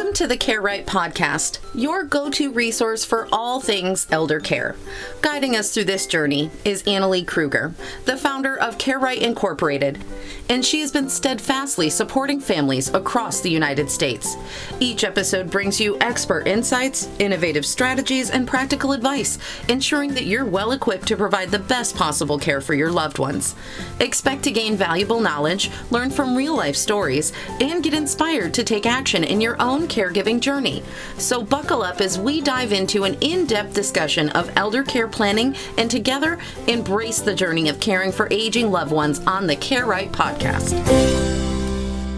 Welcome to the Care Right podcast, your go-to resource for all things elder care. Guiding us through this journey is Annalee Kruger, the founder of Care Right Incorporated, and she has been steadfastly supporting families across the United States. Each episode brings you expert insights, innovative strategies, and practical advice, ensuring that you're well equipped to provide the best possible care for your loved ones. Expect to gain valuable knowledge, learn from real-life stories, and get inspired to take action in your own caregiving journey. So buckle up as we dive into an in-depth discussion of elder care planning and together embrace the journey of caring for aging loved ones on the Care Right podcast.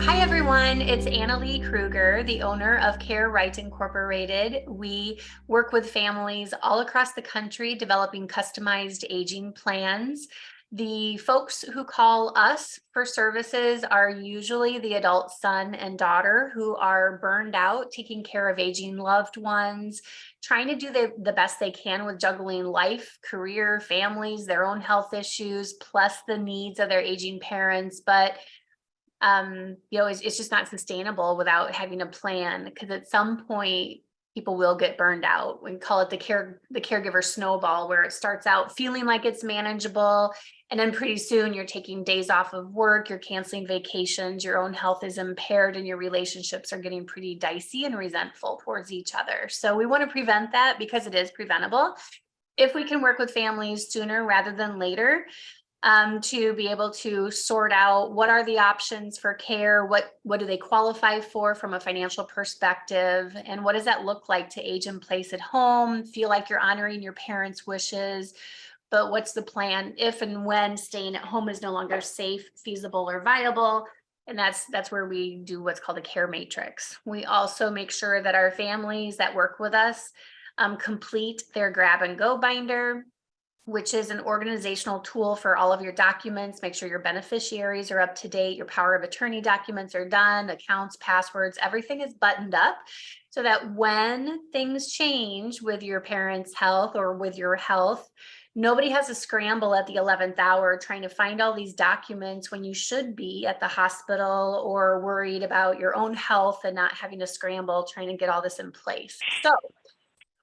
Hi everyone, it's Annalee Kruger, the owner of Care Right Incorporated. We work with families all across the country developing customized aging plans. The folks who call us for services are usually the adult son and daughter who are burned out, taking care of aging loved ones, trying to do the best they can with juggling life, career, families, their own health issues, plus the needs of their aging parents. But it's just not sustainable without having a plan, because at some point people will get burned out. We call it the caregiver snowball, where it starts out feeling like it's manageable, and then pretty soon you're taking days off of work, you're canceling vacations, your own health is impaired, and your relationships are getting pretty dicey and resentful towards each other. So we want to prevent that, because it is preventable if we can work with families sooner rather than later. To be able to sort out what are the options for care, what do they qualify for from a financial perspective, and what does that look like to age in place at home, feel like you're honoring your parents' wishes, but what's the plan if and when staying at home is no longer safe, feasible, or viable. And that's where we do what's called a care matrix. We also make sure that our families that work with us complete their grab and go binder, which is an organizational tool for all of your documents. Make sure your beneficiaries are up to date, your power of attorney documents are done, accounts, passwords, everything is buttoned up, so that when things change with your parents' health or with your health, nobody has to scramble at the 11th hour trying to find all these documents when you should be at the hospital or worried about your own health and not having to scramble trying to get all this in place. So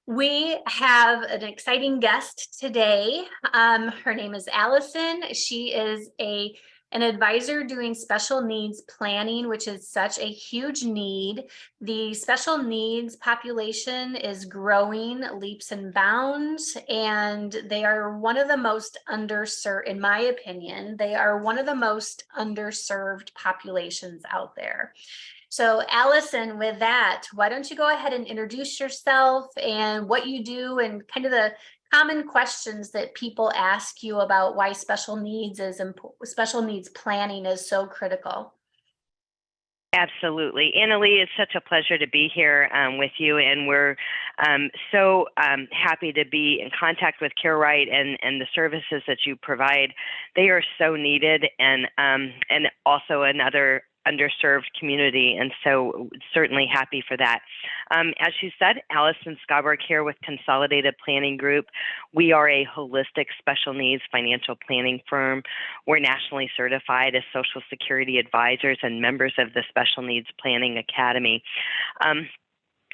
we have an exciting guest today. Her name is Allison. She is an advisor doing special needs planning, which is such a huge need. The special needs population is growing leaps and bounds, and they are one of the most underserved, in my opinion, they are one of the most underserved populations out there. So Allison, with that, why don't you go ahead and introduce yourself and what you do and kind of the common questions that people ask you about why special needs planning is so critical. Absolutely. Annalee, it's such a pleasure to be here with you, and we're so happy to be in contact with Care Right and the services that you provide. They are so needed, and also another underserved community, and so certainly happy for that. As you said, Allison Schaberg here with Consolidated Planning Group. We are a holistic special needs financial planning firm. We're nationally certified as Social Security advisors and members of the Special Needs Planning Academy.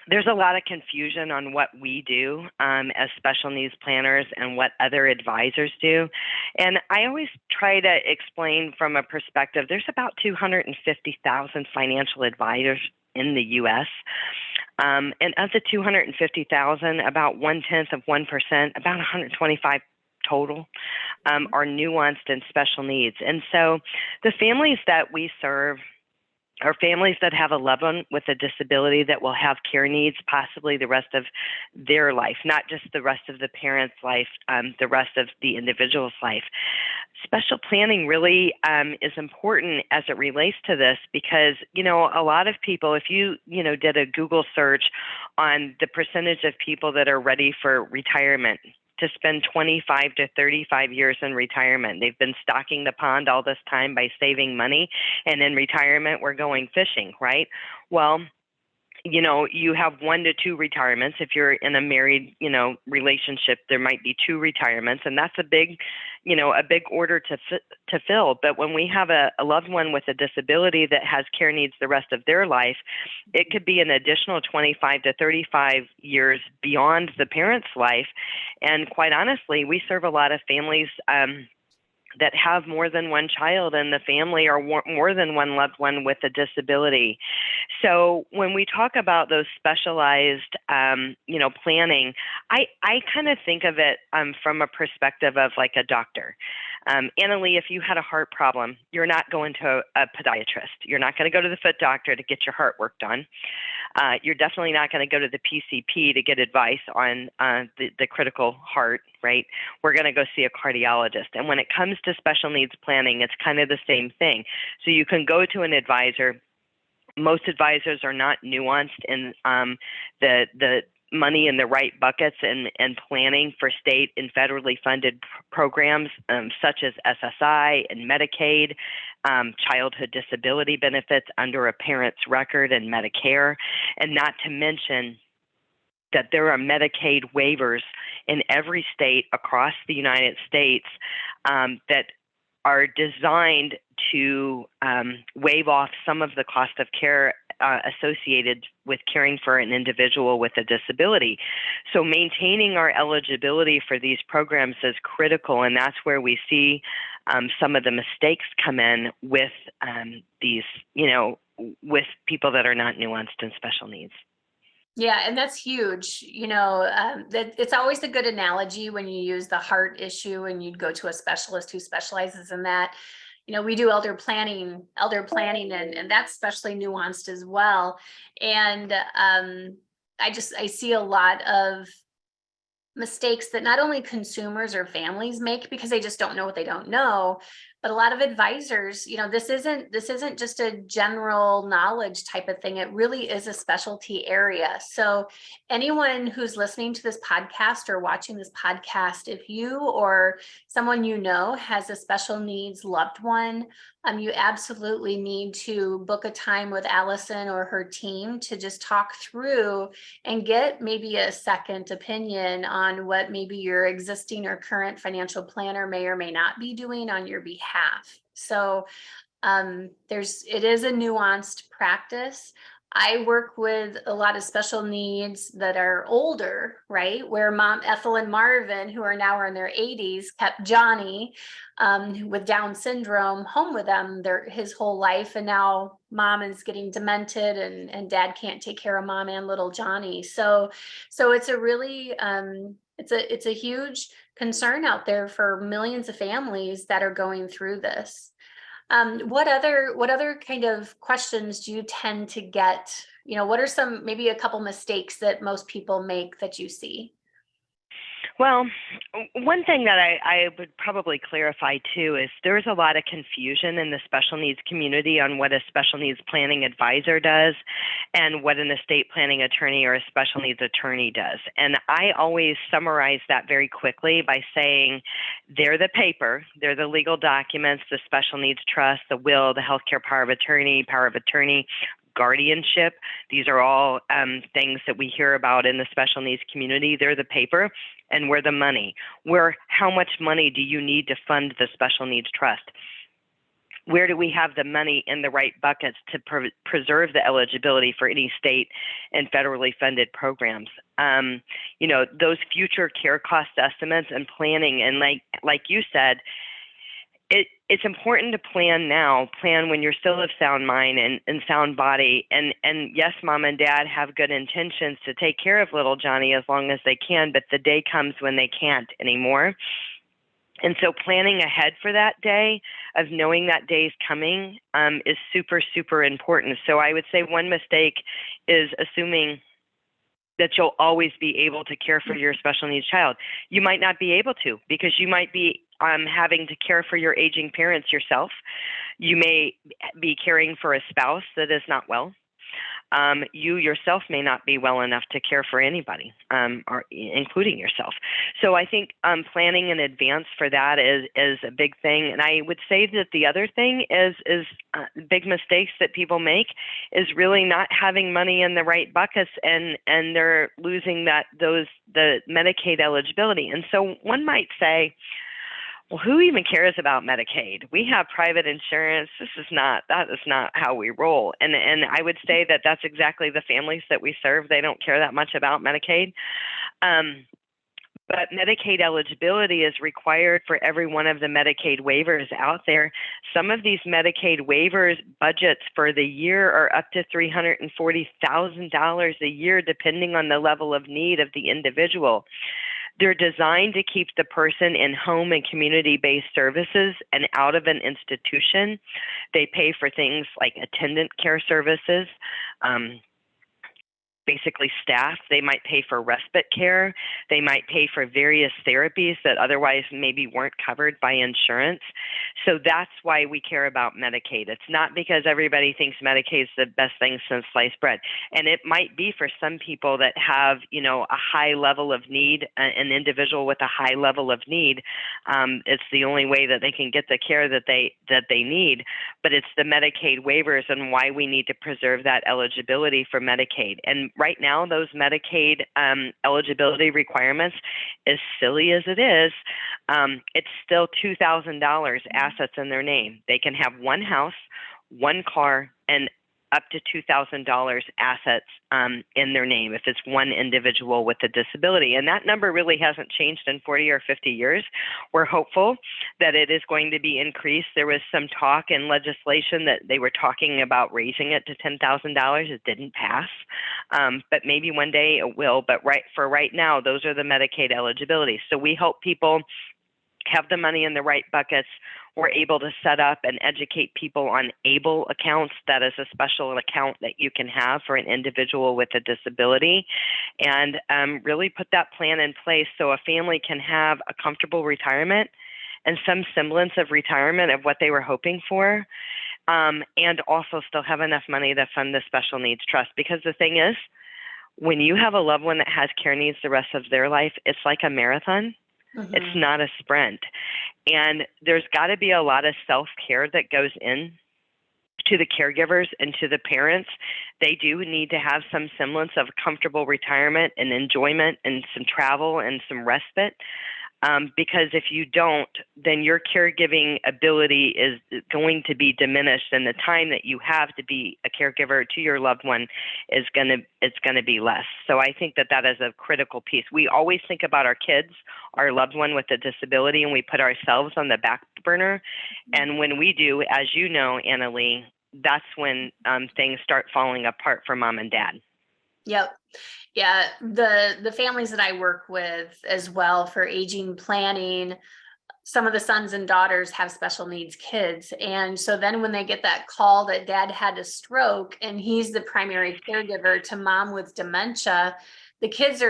There's a lot of confusion on what we do as special needs planners and what other advisors do. And I always try to explain from a perspective, there's about 250,000 financial advisors in the U.S. And of the 250,000, about 0.1%, about 125 total, are nuanced and special needs. And so the families that we serve are families that have a loved one with a disability that will have care needs possibly the rest of their life, not just the rest of the parent's life, the rest of the individual's life. Special planning really is important as it relates to this, because, a lot of people, if you did a Google search on the percentage of people that are ready for retirement, to spend 25 to 35 years in retirement. They've been stocking the pond all this time by saving money, and in retirement, we're going fishing, right? Well, you have 1 to 2 retirements. If you're in a married, relationship, there might be 2 retirements, and that's a big order to fill. But when we have a loved one with a disability that has care needs the rest of their life, it could be an additional 25 to 35 years beyond the parent's life. And quite honestly, we serve a lot of families that have more than one child in the family or more than one loved one with a disability. So when we talk about those specialized, planning, I kind of think of it from a perspective of like a doctor. Annalee, if you had a heart problem, you're not going to a podiatrist. You're not going to go to the foot doctor to get your heart work done. You're definitely not going to go to the PCP to get advice on the critical heart, right? We're going to go see a cardiologist. And when it comes to special needs planning, it's kind of the same thing. So you can go to an advisor. Most advisors are not nuanced in the money in the right buckets and planning for state and federally funded programs such as SSI and Medicaid, childhood disability benefits under a parent's record and Medicare, and not to mention that there are Medicaid waivers in every state across the United States that are designed to waive off some of the cost of care associated with caring for an individual with a disability. So maintaining our eligibility for these programs is critical, and that's where we see some of the mistakes come in with these, with people that are not nuanced and special needs. Yeah, and that's huge. That it's always a good analogy when you use the heart issue and you'd go to a specialist who specializes in that. We do elder planning, and that's especially nuanced as well. And I see a lot of mistakes that not only consumers or families make because they just don't know what they don't know, but a lot of advisors, this isn't just a general knowledge type of thing. It really is a specialty area. So anyone who's listening to this podcast or watching this podcast, if you or someone has a special needs loved one, you absolutely need to book a time with Allison or her team to just talk through and get maybe a second opinion on what maybe your existing or current financial planner may or may not be doing on your behalf. So it is a nuanced practice. I work with a lot of special needs that are older, right? Where Mom Ethel and Marvin, who are now in their 80s, kept Johnny with Down syndrome home with them his whole life. And now Mom is getting demented and Dad can't take care of Mom and little Johnny. So it's a really, it's a huge concern out there for millions of families that are going through this. What other kind of questions do you tend to get? What are maybe a couple mistakes that most people make that you see? Well, one thing that I would probably clarify too is there's a lot of confusion in the special needs community on what a special needs planning advisor does and what an estate planning attorney or a special needs attorney does. And I always summarize that very quickly by saying they're the paper, they're the legal documents, the special needs trust, the will, the healthcare power of attorney, guardianship. These are all things that we hear about in the special needs community. They're the paper, and we're the money. How much money do you need to fund the special needs trust? Where do we have the money in the right buckets to preserve the eligibility for any state and federally funded programs? Those future care cost estimates and planning, and like you said, it's important to plan now, plan when you're still of sound mind and sound body. And yes, Mom and Dad have good intentions to take care of little Johnny as long as they can, but the day comes when they can't anymore. And so planning ahead for that day, of knowing that day is coming, is super, super important. So I would say one mistake is assuming that you'll always be able to care for your special needs child. You might not be able to, because you might be having to care for your aging parents yourself. You may be caring for a spouse that is not well. you yourself may not be well enough to care for anybody, or including yourself. So I think planning in advance for that is a big thing. And I would say that the other thing is big mistakes that people make is really not having money in the right buckets, and they're losing the Medicaid eligibility. And so one might say, well, who even cares about Medicaid? We have private insurance. That is not how we roll. And I would say that that's exactly the families that we serve. They don't care that much about Medicaid. But Medicaid eligibility is required for every one of the Medicaid waivers out there. Some of these Medicaid waivers budgets for the year are up to $340,000 a year, depending on the level of need of the individual. They're designed to keep the person in home and community-based services and out of an institution. They pay for things like attendant care services, basically staff. They might pay for respite care. They might pay for various therapies that otherwise maybe weren't covered by insurance. So that's why we care about Medicaid. It's not because everybody thinks Medicaid is the best thing since sliced bread. And it might be for some people that have, a high level of need, an individual with a high level of need. It's the only way that they can get the care that they need. But it's the Medicaid waivers and why we need to preserve that eligibility for Medicaid. And right now, those Medicaid eligibility requirements, as silly as it is, it's still $2,000 assets in their name. They can have one house, one car, and up to $2,000 assets in their name if it's one individual with a disability. And that number really hasn't changed in 40 or 50 years. We're hopeful that it is going to be increased. There was some talk in legislation that they were talking about raising it to $10,000. It didn't pass, but maybe one day it will. But right now, those are the Medicaid eligibilities. So we help people have the money in the right buckets. We're able to set up and educate people on ABLE accounts. That is a special account that you can have for an individual with a disability, and really put that plan in place so a family can have a comfortable retirement and some semblance of retirement of what they were hoping for, and also still have enough money to fund the special needs trust. Because the thing is, when you have a loved one that has care needs the rest of their life, it's like a marathon. Mm-hmm. It's not a sprint. And there's got to be a lot of self-care that goes in to the caregivers and to the parents. They do need to have some semblance of comfortable retirement and enjoyment and some travel and some respite. Because if you don't, then your caregiving ability is going to be diminished, and the time that you have to be a caregiver to your loved one is going to be less. So I think that is a critical piece. We always think about our kids, our loved one with a disability, and we put ourselves on the back burner. And when we do, as you know, Annalee, that's when things start falling apart for mom and dad. Yep. Yeah. The families that I work with as well for aging planning, some of the sons and daughters have special needs kids. And so then when they get that call that dad had a stroke and he's the primary caregiver to mom with dementia, the kids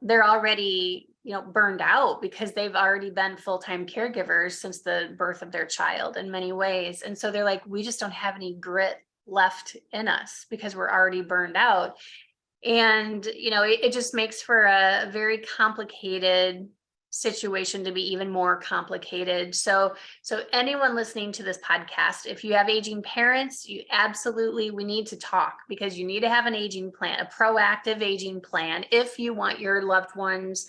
they're already, burned out because they've already been full-time caregivers since the birth of their child in many ways. And so they're like, we just don't have any grit left in us because we're already burned out. And, it just makes for a very complicated situation to be even more complicated. So anyone listening to this podcast, if you have aging parents, we need to talk, because you need to have an aging plan, a proactive aging plan, if you want your loved ones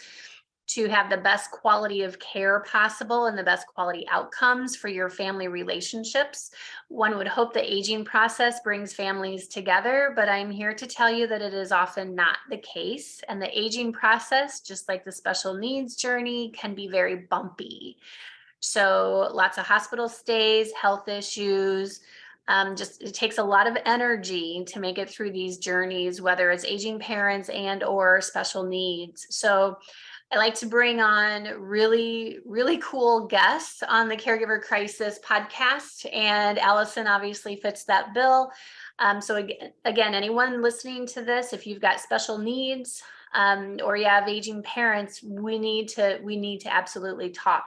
to have the best quality of care possible and the best quality outcomes for your family relationships. One would hope the aging process brings families together, but I'm here to tell you that it is often not the case. And the aging process, just like the special needs journey, can be very bumpy. So lots of hospital stays, health issues, it takes a lot of energy to make it through these journeys, whether it's aging parents and or special needs. So I like to bring on really, really cool guests on the Caregiver Crisis podcast, and Allison obviously fits that bill. So again, anyone listening to this, if you've got special needs or you have aging parents, we need to absolutely talk.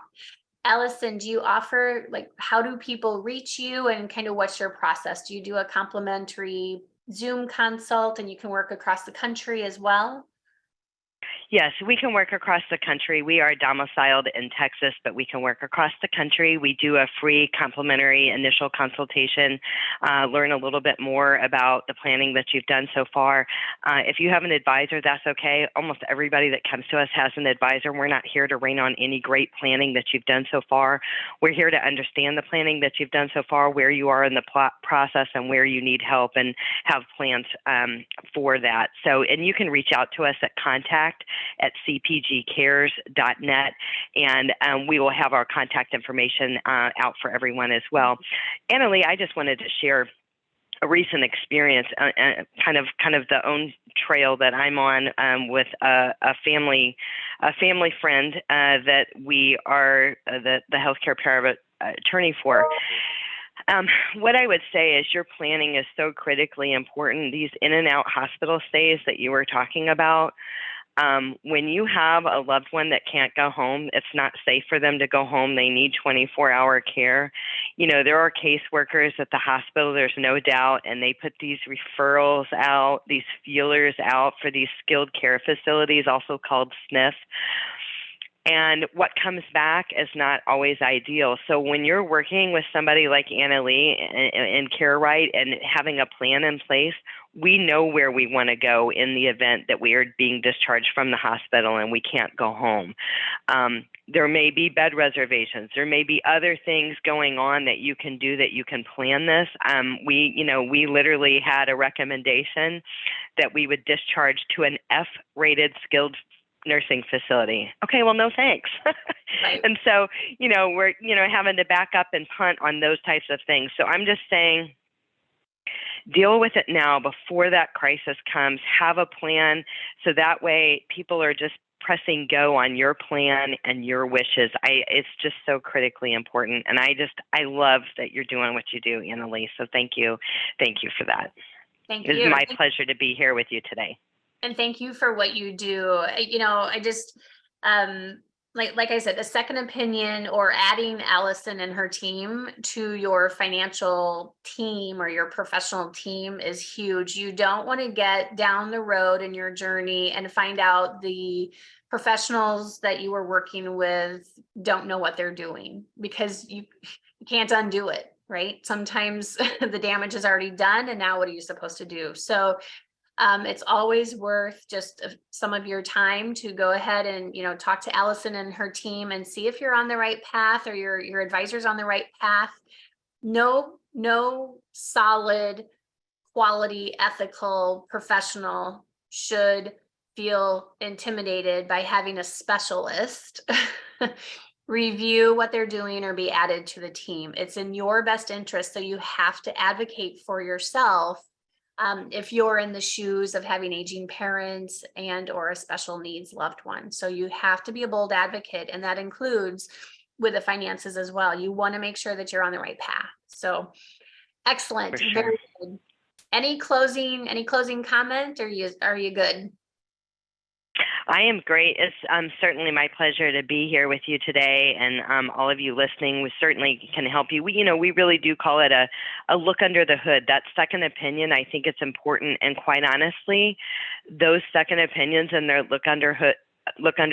Allison, do you offer, how do people reach you, and kind of what's your process? Do you do a complimentary Zoom consult, and you can work across the country as well? Yes, we can work across the country. We are domiciled in Texas, but we can work across the country. We do a free complimentary initial consultation, learn a little bit more about the planning that you've done so far. If you have an advisor, that's okay. Almost everybody that comes to us has an advisor. We're not here to rain on any great planning that you've done so far. We're here to understand the planning that you've done so far, where you are in the process and where you need help, and have plans for that. So, and you can reach out to us at contact@cpgcares.net, and we will have our contact information out for everyone as well. Annalee, I just wanted to share a recent experience, kind of the own trail that I'm on with a family friend that we are the healthcare power of attorney for. What I would say is your planning is so critically important. These in and out hospital stays that you were talking about, when you have a loved one that can't go home, it's not safe for them to go home. They need 24-hour care. You know, there are caseworkers at the hospital, there's no doubt, and they put these referrals out, these feelers out for these skilled care facilities, also called SNF. And what comes back is not always ideal. So when you're working with somebody like Annalee in Care Right and having a plan in place, we know where we want to go in the event that we are being discharged from the hospital and we can't go home. There may be bed reservations. There may be other things going on that you can do, that you can plan this. We literally had a recommendation that we would discharge to an F-rated skilled nursing facility. Okay, well, no thanks. Right. And so, we're, having to back up and punt on those types of things. So I'm just saying, deal with it now before that crisis comes. Have a plan so that way people are just pressing go on your plan and your wishes. It's just so critically important. And I love that you're doing what you do, Annalee. So thank you. Thank you for that. Thank you. It's my pleasure to be here with you today. And thank you for what you do. I just, like I said, a second opinion or adding Allison and her team to your financial team or your professional team is huge. You don't want to get down the road in your journey and find out the professionals that you were working with don't know what they're doing, because you can't undo it, right? Sometimes the damage is already done, and now what are you supposed to do? So it's always worth just some of your time to go ahead and, talk to Allison and her team and see if you're on the right path or your advisor's on the right path. No solid, quality, ethical professional should feel intimidated by having a specialist review what they're doing or be added to the team. It's in your best interest. So you have to advocate for yourself. If you're in the shoes of having aging parents and or a special needs loved one. So you have to be a bold advocate, and that includes with the finances as well. You want to make sure that you're on the right path. So excellent. For sure. Very good. Any closing comment, or are you good? I am great. It's certainly my pleasure to be here with you today, and all of you listening. We certainly can help you. We really do call it a look under the hood. That second opinion, I think it's important. And quite honestly, those second opinions and their look under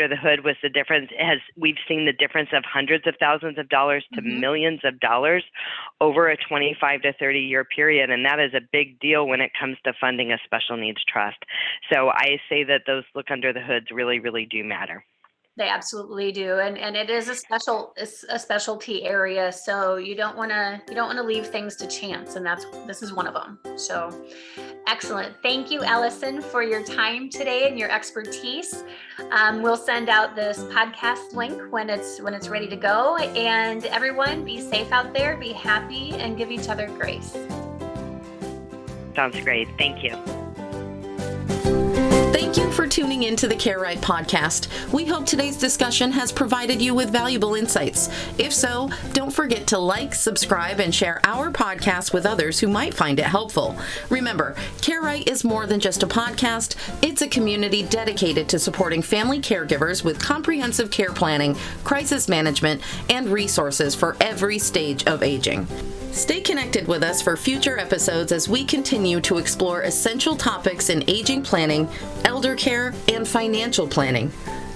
the hood was the difference. We've seen the difference of hundreds of thousands of dollars to millions of dollars over a 25 to 30 year period. And that is a big deal when it comes to funding a special needs trust. So I say that those look under the hoods really, really do matter. They absolutely do. And it is it's a specialty area. So you don't want to leave things to chance. And this is one of them. So excellent. Thank you, Allison, for your time today and your expertise. We'll send out this podcast link when it's ready to go. And everyone, be safe out there, be happy, and give each other grace. Sounds great. Thank you. Thank you for tuning into the Care Right podcast. We hope today's discussion has provided you with valuable insights. If so, don't forget to like, subscribe, and share our podcast with others who might find it helpful. Remember, Care Right is more than just a podcast. It's a community dedicated to supporting family caregivers with comprehensive care planning, crisis management, and resources for every stage of aging. Stay connected with us for future episodes as we continue to explore essential topics in aging planning, elder care, and financial planning.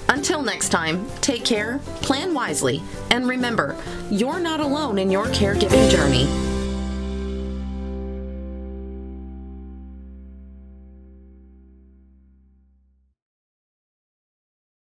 Until next time, take care, plan wisely, and remember, you're not alone in your caregiving journey.